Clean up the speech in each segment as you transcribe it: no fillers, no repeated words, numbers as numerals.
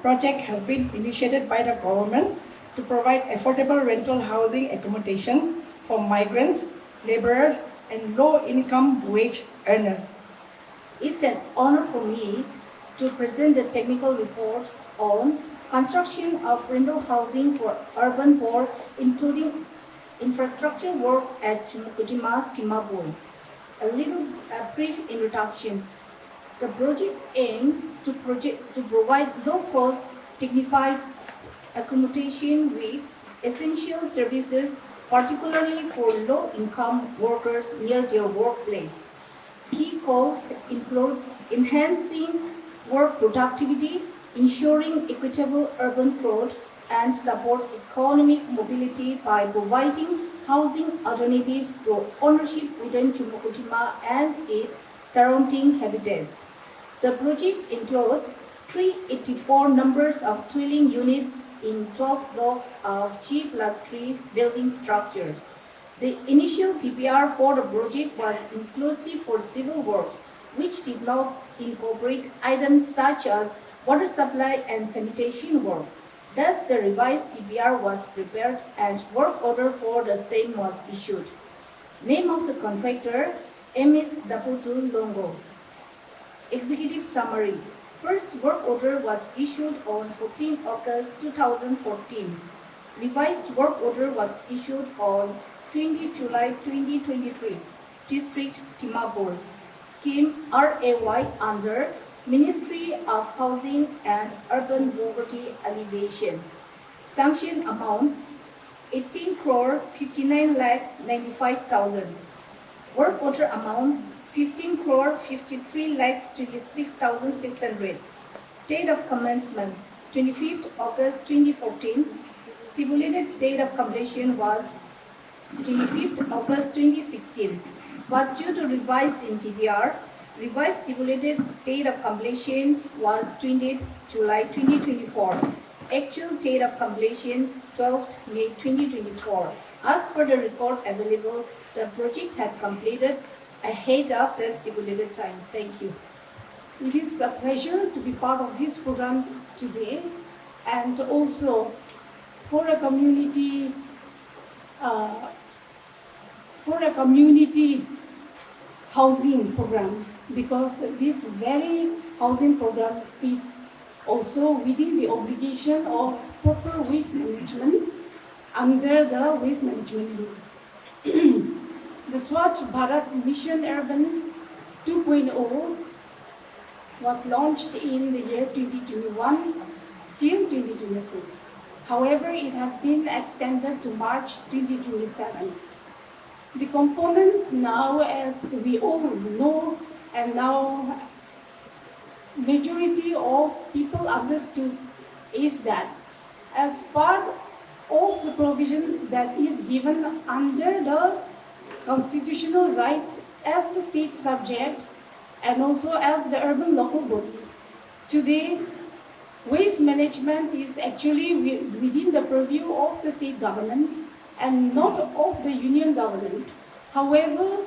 project has been initiated by the government to provide affordable rental housing accommodation for migrants, laborers, and low-income wage earners. It's an honor for me to present the technical report on construction of rental housing for urban poor, including infrastructure work at Chümoukedima Town. A brief introduction. The project aimed to provide low-cost, dignified accommodation with essential services, particularly for low-income workers near their workplace. Key goals include enhancing work productivity, ensuring equitable urban growth, and support economic mobility by providing housing alternatives to ownership within Chümoukedima and its surrounding habitats. The project includes 384 numbers of dwelling units in 12 blocks of G+3 building structures. The initial DPR for the project was inclusive for civil works, which did not incorporate items such as water supply and sanitation work. Thus, the revised DPR was prepared and work order for the same was issued. Name of the contractor, MS Zaputu Longo. Executive summary. First work order was issued on 14 August 2014. Revised work order was issued on 20 July 2023. District Timabur. Scheme RAY under Ministry of Housing and Urban Poverty Alleviation. Sanction amount 18 crore 59 lakhs 95,000. Work order amount 15 crore 53 lakhs 26,600. Date of commencement 25th August 2014. Stipulated date of completion was 25th August 2016. But due to revise in TBR, revised stipulated date of completion was 20th July 2024. Actual date of completion 12th May 2024. As per the record available, the project had completed ahead of the stipulated time. Thank you. It is a pleasure to be part of this program today, and also for a community housing program, because this very housing program fits also within the obligation of proper waste management under the waste management rules. The Swachh Bharat Mission Urban 2.0 was launched in the year 2021 till 2026. However, it has been extended to March 2027. The components now, as we all know, and now majority of people understood, is that as part of the provisions that is given under the constitutional rights as the state subject and also as the urban local bodies, today waste management is actually within the purview of the state governments and not of the union government. However,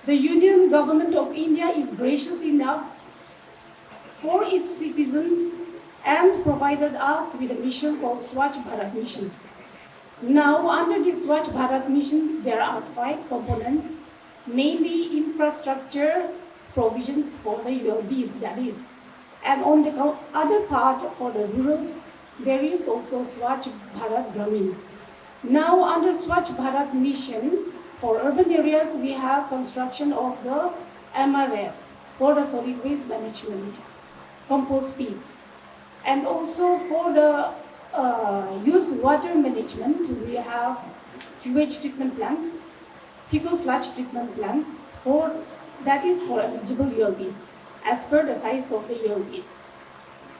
the union government of India is gracious enough for its citizens and provided us with a mission called Swachh Bharat Mission. Now, under the Swachh Bharat missions, there are 5 components, mainly infrastructure provisions for the ULBs, that is. And on the other part, for the rurals, there is also Swachh Bharat Gramin. Now, under Swachh Bharat Mission, for urban areas, we have construction of the MRF for the solid waste management, compost pits. And also for the used water management, we have sewage treatment plants, fecal sludge treatment plants, that is for eligible ULBs, as per the size of the ULBs.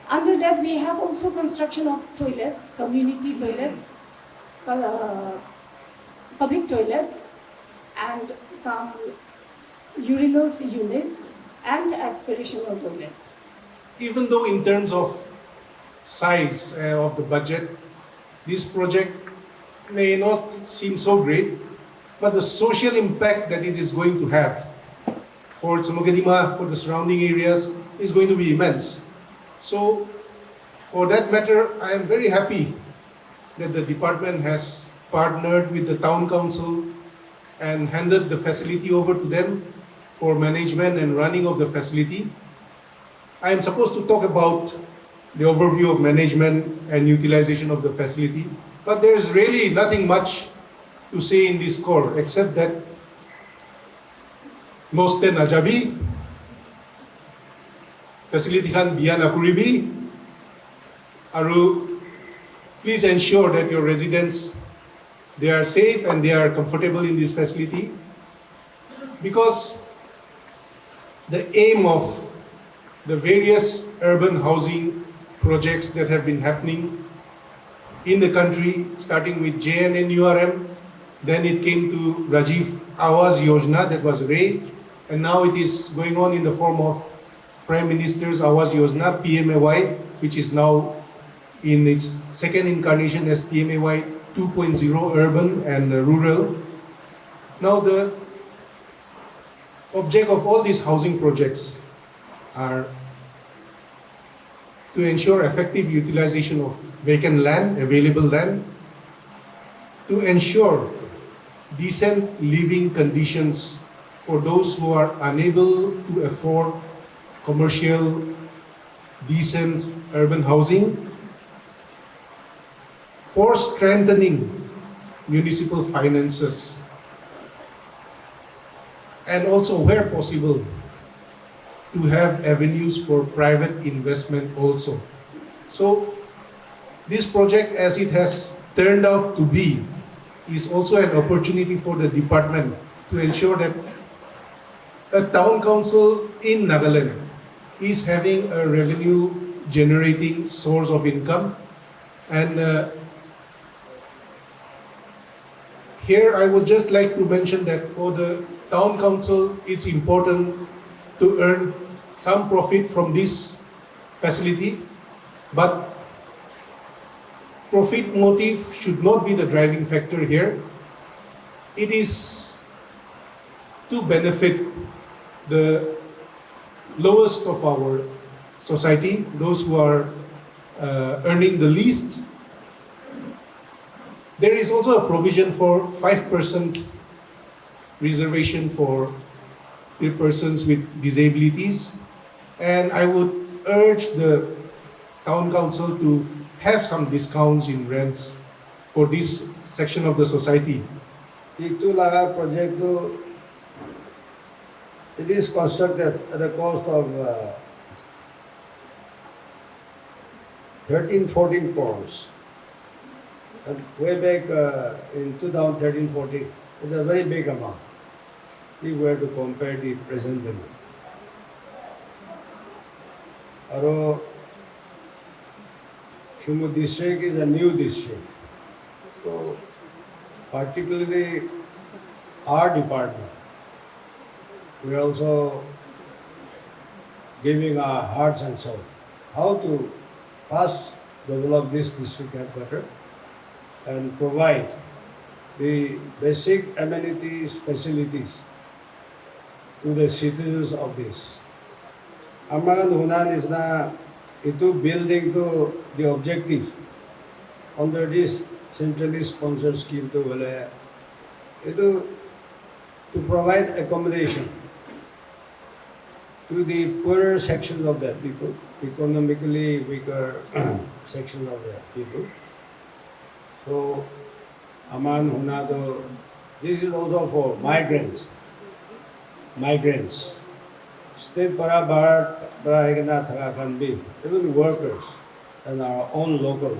Under that, we have also construction of toilets, community toilets, public toilets, and some urinals units and aspirational toilets. Even though in terms of size of the budget, this project may not seem so great, but the social impact that it is going to have for Chümoukedima, for the surrounding areas, is going to be immense. So For that matter, I am very happy that the department has partnered with the town council and handed the facility over to them for management and running of the facility. I am supposed to talk about the overview of management and utilization of the facility, but there is really nothing much to say in this call except that Nosten Ajabi, facility kan biyan akuribi, aru please ensure that your residents, they are safe and they are comfortable in this facility, because the aim of the various urban housing projects that have been happening in the country, starting with JNNURM, then it came to Rajiv Awas Yojana, that was Ray, and now it is going on in the form of Prime Minister's Awas Yojana, PMAY, which is now in its second incarnation as PMAY 2.0, urban and rural. Now the object of all these housing projects are to ensure effective utilization of vacant land, available land, to ensure decent living conditions for those who are unable to afford commercial, decent urban housing, for strengthening municipal finances, and also where possible to have avenues for private investment also. So this project, as it has turned out to be, is also an opportunity for the department to ensure that a town council in Nagaland is having a revenue generating source of income. And here I would just like to mention that for the town council, it's important to earn some profit from this facility, but profit motive should not be the driving factor here. It is to benefit the lowest of our society, those who are earning the least. There is also a provision for 5% reservation for the persons with disabilities, and I would urge the town council to have some discounts in rents for this section of the society. Itu laga project to, it is constructed at a cost of 13-14 crores. And way back in 2013-14, it's a very big amount if we were to compare the present value. Aro Chümoukedima district is a new district. So particularly our department, we are also giving our hearts and soul how to first develop this district headquarters and provide the basic amenities, facilities to the citizens of this. Amaran Hunan is na ito building to the objective under this centrally sponsored scheme to ito to provide accommodation to the poorer section of the people, economically weaker section of the people. So, Aman Hunado, this is also for migrants. State para Bharat Brahigana Tharakan be, even workers and our own local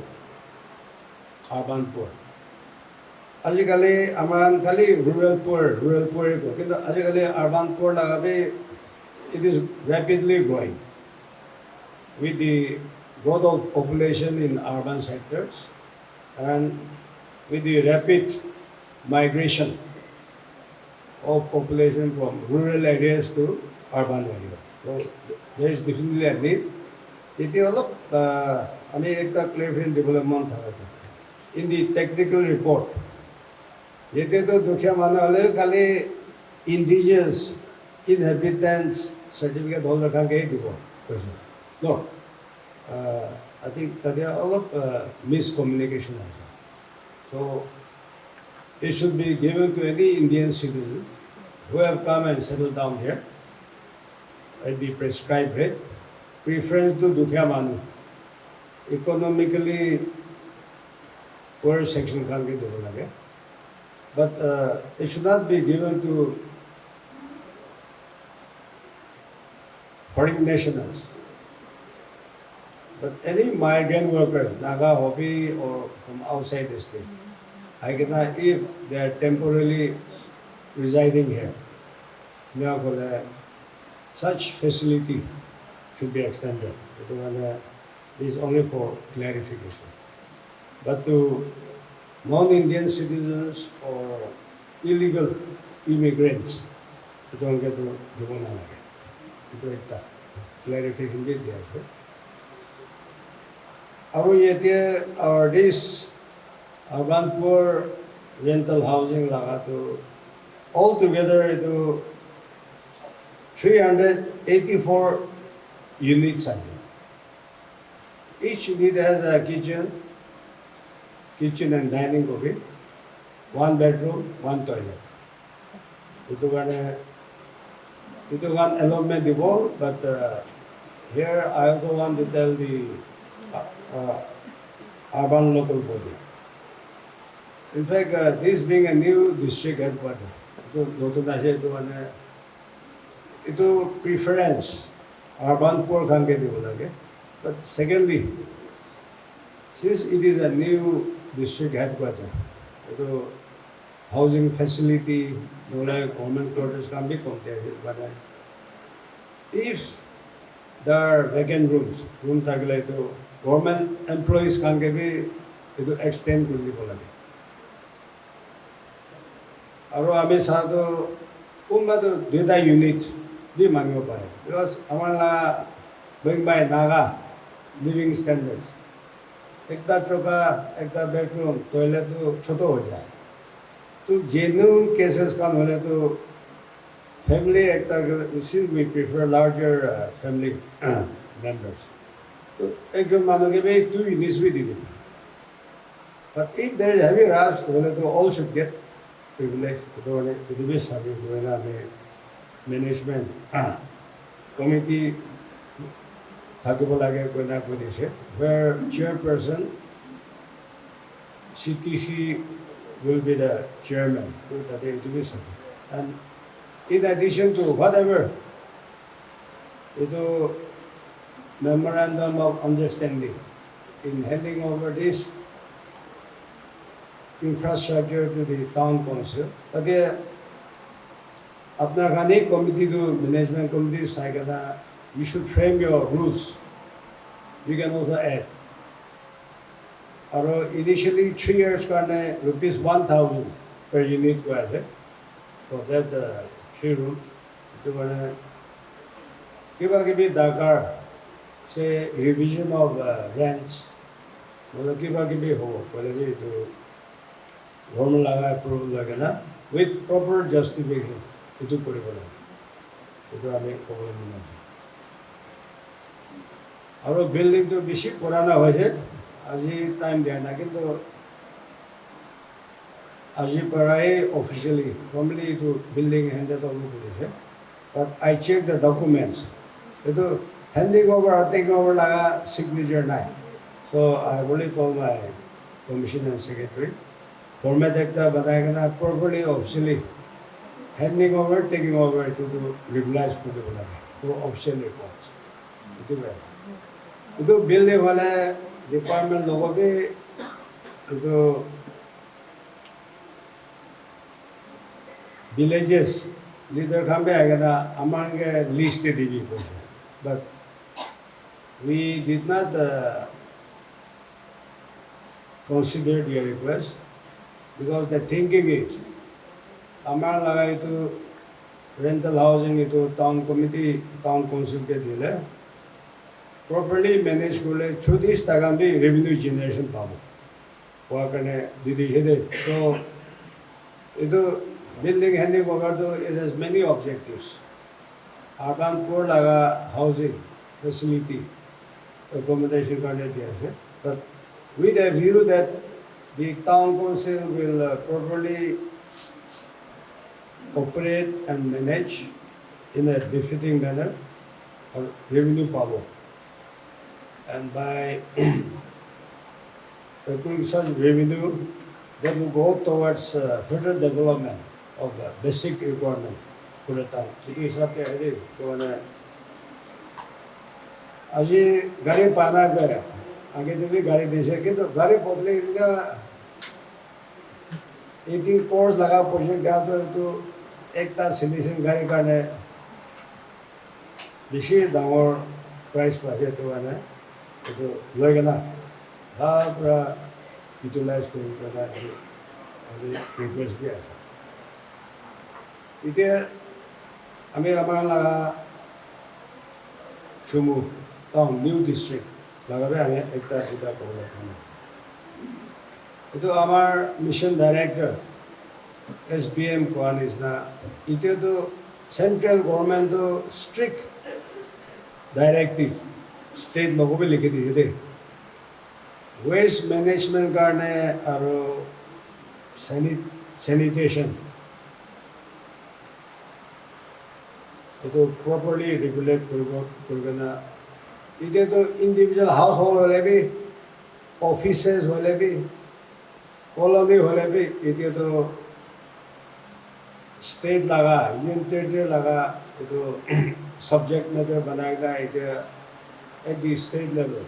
urban poor. Ajikali Aman Kali rural poor ko. Kinto ajikali urban poor lagabi, it is rapidly growing with the growth of population in urban sectors and with the rapid migration of population from rural areas to urban areas. So there is definitely a need. It developed, clear development. In the technical report, indigenous inhabitants certificate holder no. I think that there are all of miscommunication also. So it should be given to any Indian citizen who have come and settled down here at the prescribed rate. Preference to Dukhya Manu. Economically poor section can get developed. But it should not be given to foreign nationals. But any migrant worker, Naga, Hopi, or from outside the state, if they are temporarily residing here, such facility should be extended. This is only for clarification. But to non-Indian citizens or illegal immigrants, it don't get to clarification did there. Our this urban poor rental housing lagato altogether to 384 units. Each unit has a kitchen and dining room, 1 bedroom, 1 toilet. It was one allotment before, but here I also want to tell the urban local body. In fact, this being a new district headquarters, it is preference urban poor can get developed. But secondly, since it is a new district headquarters, housing facility, government quarters can be compared. But if there are vacant rooms, government employees can be extend to the Aro ami sado umma to data unit be mango pare because amala going by Naga living standards. Ekta choka, ekta bedroom, toilet to choto ho jaye. To genuine cases come hole to family ekta since we prefer larger family members. So ekjon manoge be 2 units we did. But if there is heavy rush, all should get privilege. It is management committee where chairperson CTC will be the chairman. And in addition to whatever, memorandum of understanding in handing over this infrastructure to the town council. But apna khani committee to management committee saigana, you should frame your rules. You can also add. Initially 3 years karne rupees 1,000 per unit for that 3 room. Kiba Dakar say revision of rents. Kiba ho to government laga approval lagana with proper justification. Itu koribo lage. Itu ami kobole mona. Aro building to bishi purana hoise. Aji time dia na kintu aji parai officially formally to building handed over to. But I checked the documents. Itu handing over or taking over laga signature nai. So I only told my commissioner and secretary. Format ekta banayagana properly officially handing over, taking over to regularize to official reports. Itu building wala department logo be itu villages leader kambe agana amange list divi but we did not consider your request. Because the thinking is, Amar lagai to rental housing into town committee, town council ke dile, properly managed through this tagambi revenue generation pabu. Wakane didi hede. So, itu building handing over to it has many objectives. Urban poor laga housing facility accommodation karne diya ase. But with a view that the town council will properly operate and manage in a befitting manner or revenue power. And by accruing such revenue, that will go towards further development of the basic requirement for the town. It is up there, Aji gari pana gaya, आगे तो भी गाड़ी दे सके तो गाड़ी बदले इनका 18 course लगा प्रोजेक्ट दिया तो एक ता सैनिटेशन गाड़ी करने विशेष दामों प्राइस पाके तो है ना तो लोग ना बाबरा यूटिलाइज करना अभी रिक्वेस्ट किया इधर हमें हमारा लगा चुमू टाउन न्यू डिस्ट्रिक्ट लगा रहे हमें एक ता इधर प्रोग्राम करना itu amar mission director SBM Kwan is na ite to central government to strict directive state logo pe likhe diye the waste management karne aro sanitation to properly regulate korgana ite to individual household wale bhi offices wale bhi colony होले भी इधर तो state लगा union territory लगा तो subject matter बनाएगा इधर at the state level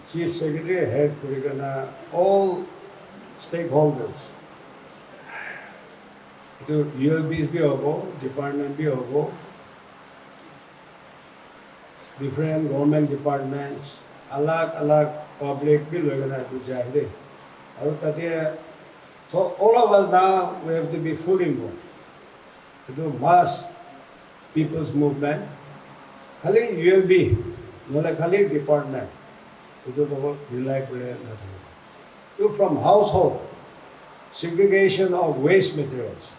chief secretary head करेगा all stakeholders तो ULBs भी होगो department भी होगो different government departments अलग-अलग public भी लोगों को चाहिए So all of us now we have to be fully involved to do mass people's movement. Khali ULB, no like khali department. To do rely nothing. Do from household segregation of waste materials,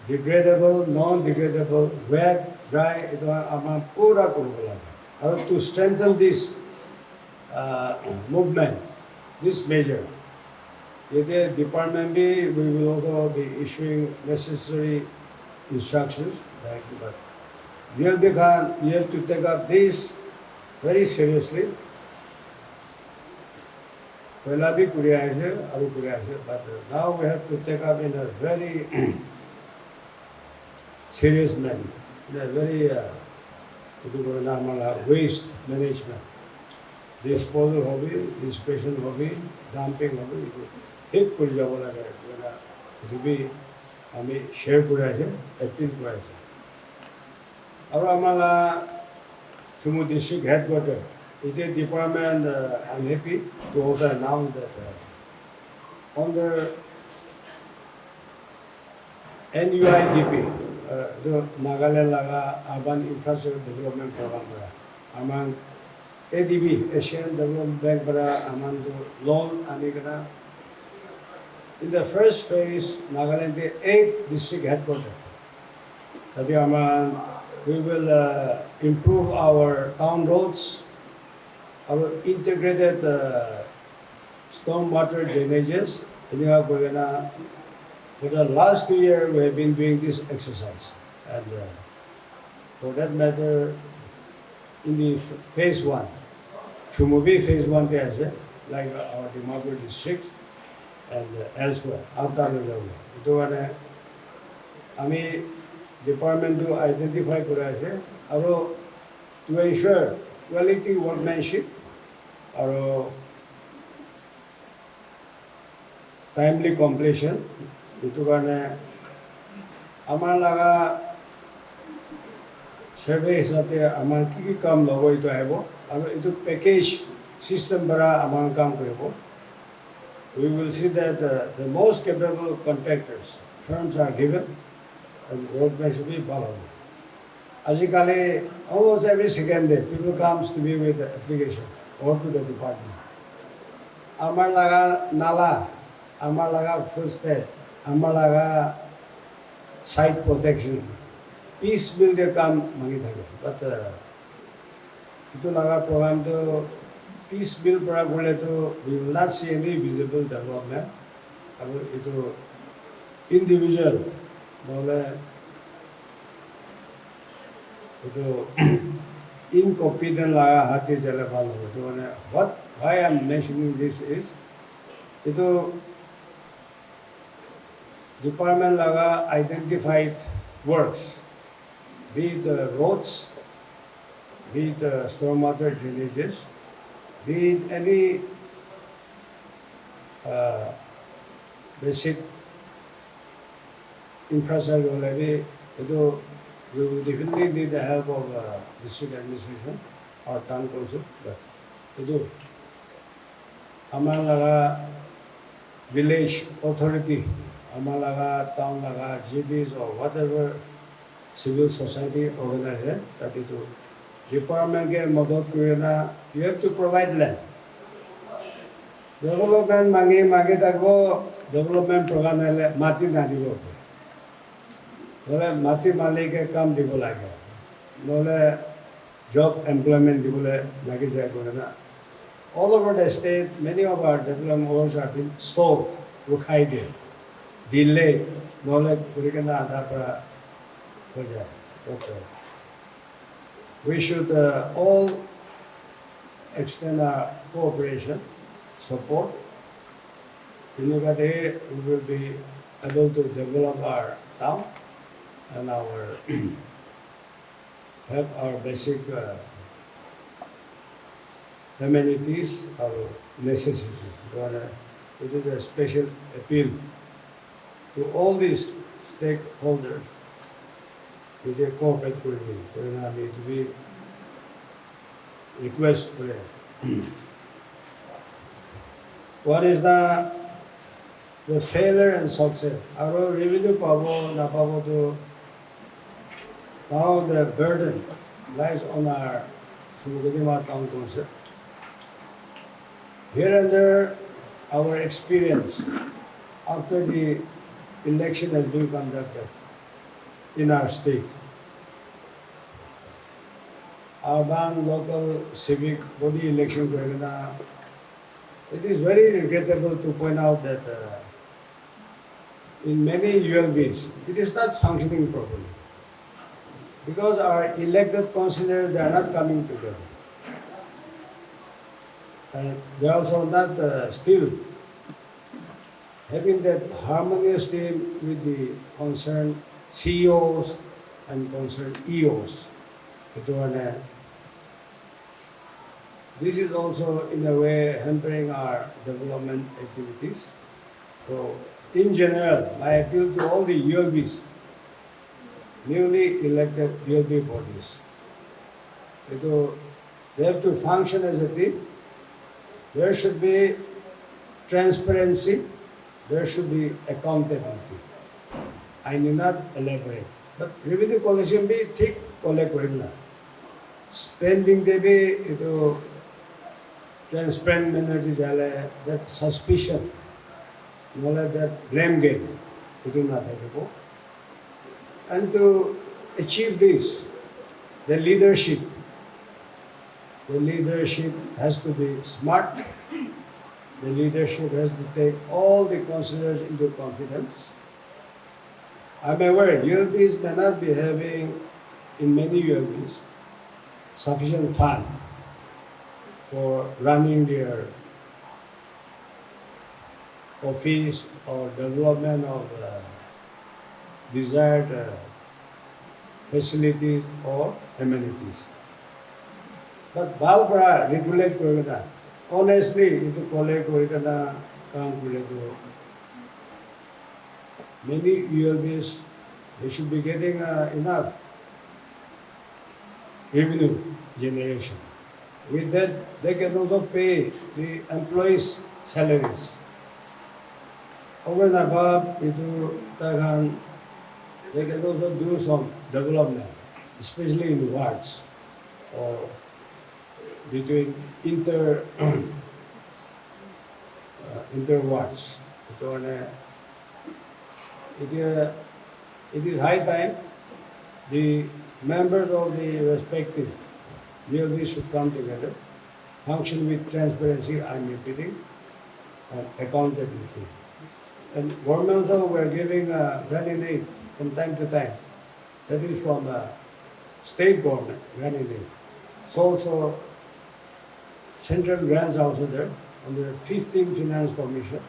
degradable, non-degradable, wet, dry. Ito ang pura kurukula. To strengthen this movement. This measure, the department B, we will also be issuing necessary instructions. But you have to take up this very seriously. But now we have to take up in a very serious manner, in a very waste management. Disposal hobby, dispersion hobby, dumping hobby, एक कुछ जब वाला है, तो भी हमें share करा है, active करा है। अब हमारा Chumou district headquarters, it department. I'm happy to also announce that under NUIDP, the Nagaland laga urban infrastructure development program, among ADB, Asian Development Bank, loan and in the first phase, Nagaland 8 district headquarters. We will improve our town roads, our integrated stormwater drainages. For the last 2 years, we have been doing this exercise. And for that matter, in the phase 1, Chumoubi phase 1 there, like our Dimapur district and elsewhere, outside the level. Itu one, ami department to identify kura aro to ensure quality workmanship, aro timely completion. Itu one, amar laga survey hisabte amar ki kam logo itu aibo. Itu package system bara among kam koribo. We will see that the most capable contractors, firms are given, and workmen should be followed. Ajikali, almost every second day, people comes to me with the application or to the department. Amar laga nala, amar laga full step, amar laga site protection. Peace will they come mangi thake. But itu laga program to peace build para gole to we will not see any visible development. Aru itu individual nole itu incompetent laga hati jala balo. Itu what why I am mentioning this is itu department laga identified works, be it roads, be it stormwater drainages, be it any basic infrastructure levy, we will definitely need the help of district administration or town council. But our village authority, our town GBs or whatever civil society organization that department ke madad kurina, you have to provide land. Development mage takbo development program nale mati na dibo. Nole mati male ke kam dibo lage. Nole job employment dibo lage jai kurina. All over the state, many of our development works have been stalled, rukhai de, delayed. Nole kurikana ada para ho jaye. Okay. We should all extend our cooperation, support. In that way, we will be able to develop our town and our have our basic amenities, our necessities. It is a special appeal to all these stakeholders. To the corporate community, to be request for it. What is the failure and success? Our revenue pabo na pabo to now the burden lies on our Chümoukedima Town Council. Here and there, our experience after the election has been conducted in our state. Urban, local, civic body election, it is very regrettable to point out that in many ULBs, it is not functioning properly. Because our elected councillors, they are not coming together. And they are also not still having that harmonious team with the concerned CEOs and concerned EOs. This is also in a way hampering our development activities. So in general, my appeal to all the ULBs, newly elected ULB bodies, they have to function as a team. There should be transparency, there should be accountability. I need not elaborate. But revenue collection be thick collect regular. Spending they be transparent manner that suspicion, knowledge that blame game, it will not have. And to achieve this, the leadership has to be smart. The leadership has to take all the councillors into confidence. I'm aware ULBs may not be having, in many ULBs, sufficient fund for running their office or development of desired facilities or amenities. But Balbra regulate Kurgana. Honestly, it collect Kurgana can't do. Many ULBs, they should be getting enough revenue generation. With that, they can also pay the employees' salaries. Over and above, they can also do some development, especially in the wards or between inter wards. It is high time the members of the respective really should come together, function with transparency, I'm repeating, and accountability. And governments were giving running aid from time to time. That is from state government, running aid. So also central grants also there under 15 Finance Commission.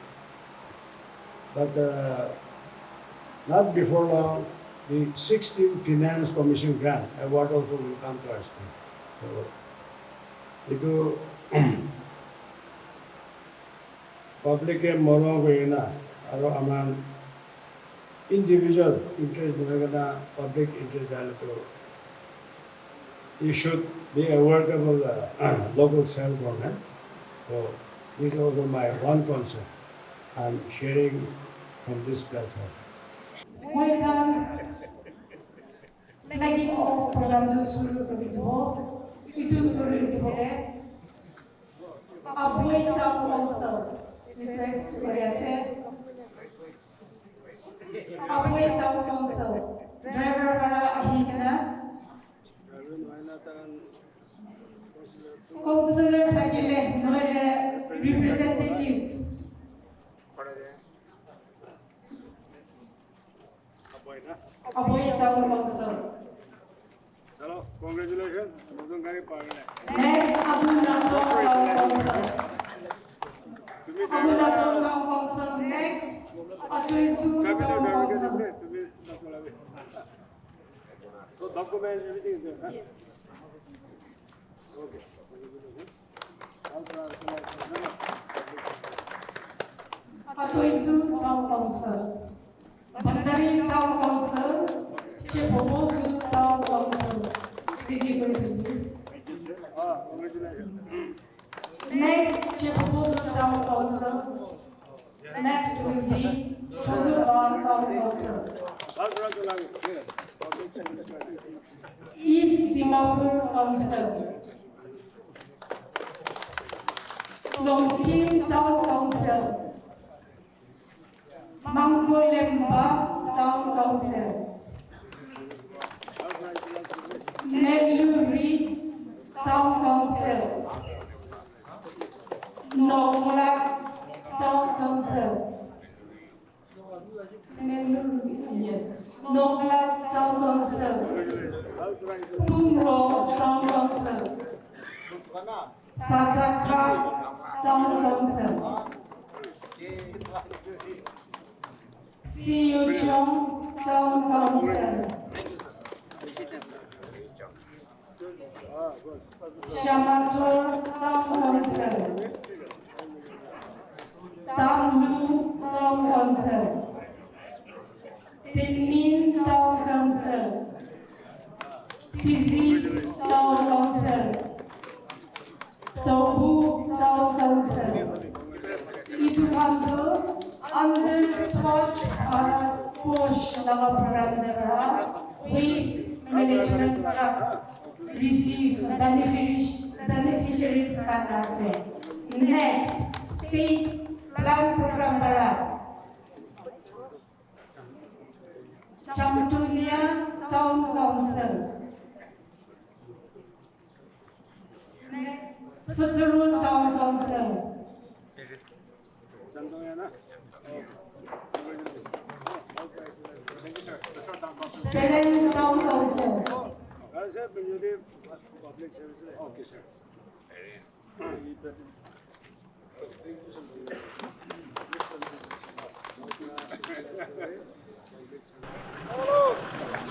But not before long, the 16th Finance Commission grant award also will come to our state. So, itu public mono na aro aman individual interest na public interest to you should be a workable local self-government. So this is also my one concern I'm sharing from this platform. Welcome. Flagging off program susu kedua itu kedua Aboy Town Council request berasa Aboy Town Council driver para ahikna councillor thagile noile representative Aboy Town Council. Hello, congratulations. Next, Abu Nato Town Council. Abu Nato Town Council. Next, Atuizu Town Council. So document everything is there, huh? Yes. Okay. Atuizu Town Council. Bandari Town Council. Chepomozu Town Council. Next, Chepomozu Town Council. Next will be Chozuba Town Council. East Dimapur Council. Longkim Town Council. Mangkolemba Town Council. Nelluri Town Council. Nonglak Town Council. Nelluri, yes. Nonglak Town Council. Pumro Town Council. Sataka Town Council. Siuchong Town Council. Shamator Town Council. Tamlu Town Council. Tenin Town Council. Tizi Town Council. Tobu Town Council. Itu kanto under Swachh Bharat Mission Waste Management Truck receive beneficiaries Kanase. Next, State Plan Program Barat. Chümoukedima Town Council. Next, Federal Town Council. Keren Town Council. Public services. Okay, sir. Hello.